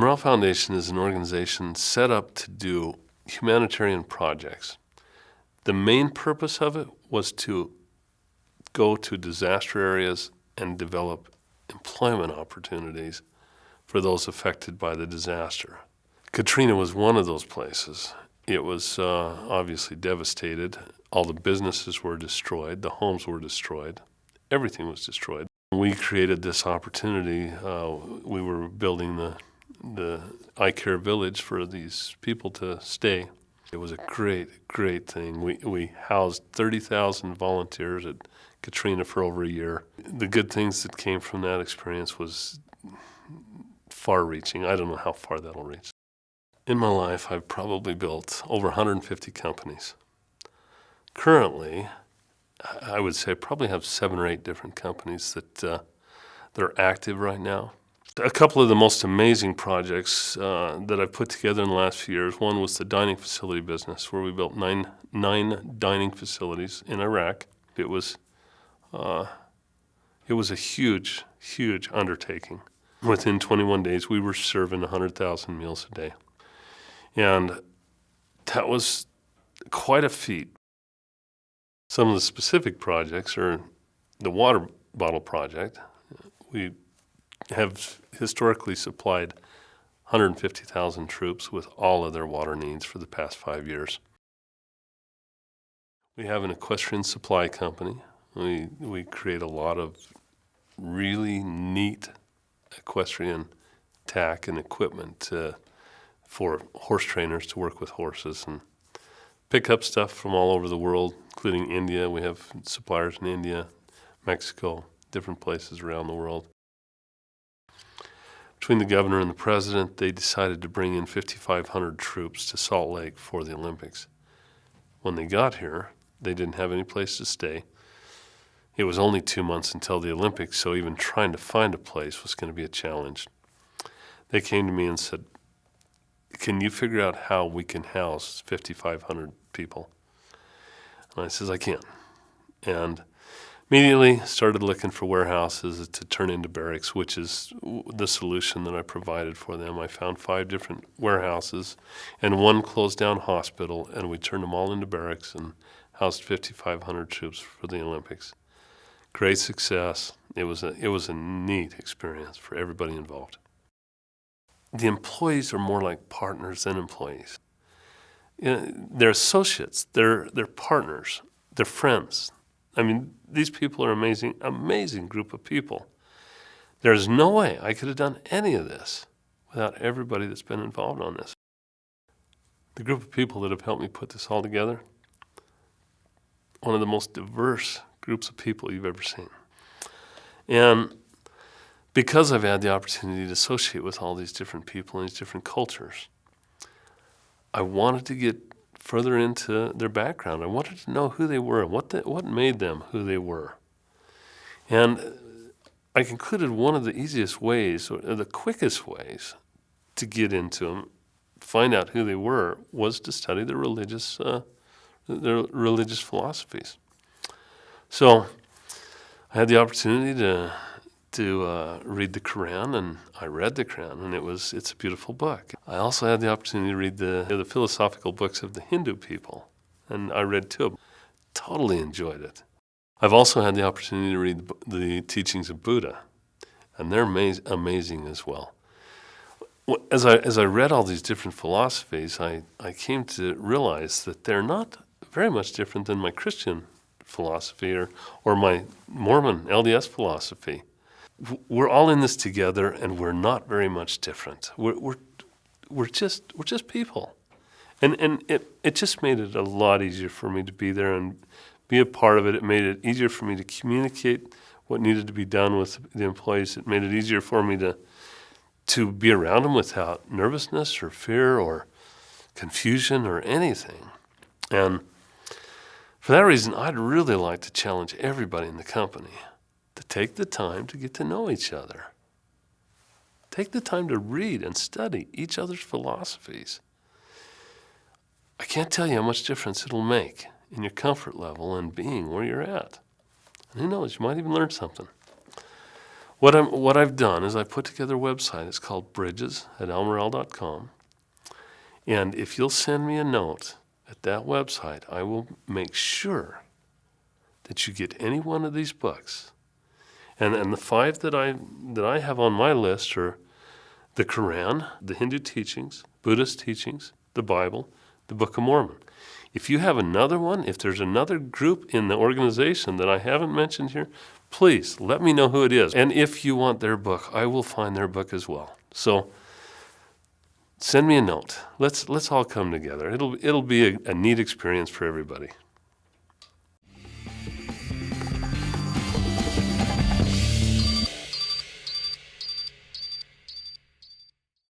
Morrell Foundation is an organization set up to do humanitarian projects. The main purpose of it was to go to disaster areas and develop employment opportunities for those affected by the disaster. Katrina was one of those places. It was obviously devastated. All the businesses were destroyed. The homes were destroyed. Everything was destroyed. We created this opportunity. We were building the eye care village for these people to stay. It was a great, great thing. We housed 30,000 volunteers at Katrina for over a year. The good things that came from that experience was far-reaching. I don't know how far that'll reach. In my life, I've probably built over 150 companies. Currently, I would say I probably have 7 or 8 different companies that are active right now. A couple of the most amazing projects that I've put together in the last few years, one was the dining facility business, where we built nine dining facilities in Iraq. It was a huge, huge undertaking. Within 21 days, we were serving 100,000 meals a day. And that was quite a feat. Some of the specific projects are the water bottle project. We have historically supplied 150,000 troops with all of their water needs for the past 5 years. We have an equestrian supply company. We create a lot of really neat equestrian tack and equipment for horse trainers to work with horses and pick up stuff from all over the world, including India. We have suppliers in India, Mexico, different places around the world. Between the governor and the president, they decided to bring in 5,500 troops to Salt Lake for the Olympics. When they got here, they didn't have any place to stay. It was only 2 months until the Olympics, so even trying to find a place was going to be a challenge. They came to me and said, "Can you figure out how we can house 5,500 people?" And I says, "I can." And immediately started looking for warehouses to turn into barracks, which is the solution that I provided for them. I found 5 different warehouses and 1 closed down hospital, and we turned them all into barracks and housed 5,500 troops for the Olympics. Great success. It was a neat experience for everybody involved. The employees are more like partners than employees. You know, they're associates, they're partners, they're friends. I mean, these people are amazing, amazing group of people. There's no way I could have done any of this without everybody that's been involved on this. The group of people that have helped me put this all together, one of the most diverse groups of people you've ever seen. And because I've had the opportunity to associate with all these different people and these different cultures, I wanted to get further into their background. I wanted to know who they were, what made them who they were. And I concluded one of the easiest ways, or the quickest ways to get into them, find out who they were, was to study their religious philosophies. So I had the opportunity to read the Quran, and I read the Quran, and it's a beautiful book. I also had the opportunity to read the philosophical books of the Hindu people, and I read 2 of them. Totally enjoyed it. I've also had the opportunity to read the teachings of Buddha, and they're amazing as well. As I read all these different philosophies, I came to realize that they're not very much different than my Christian philosophy or my Mormon LDS philosophy. We're all in this together, and we're not very much different. We're just people, and it just made it a lot easier for me to be there and be a part of it. It made it easier for me to communicate what needed to be done with the employees. It made it easier for me to be around them without nervousness or fear or confusion or anything. And for that reason, I'd really like to challenge everybody in the company to take the time to get to know each other. Take the time to read and study each other's philosophies. I can't tell you how much difference it'll make in your comfort level and being where you're at. And who knows, you might even learn something. What I've done is I put together a website. It's called bridges@morrell.com. And if you'll send me a note at that website, I will make sure that you get any one of these books. And the 5 that I have on my list are the Quran, the Hindu teachings, Buddhist teachings, the Bible, the Book of Mormon. If you have another one, if there's another group in the organization that I haven't mentioned here, please let me know who it is. And if you want their book, I will find their book as well. So send me a note. Let's all come together. It'll be a neat experience for everybody.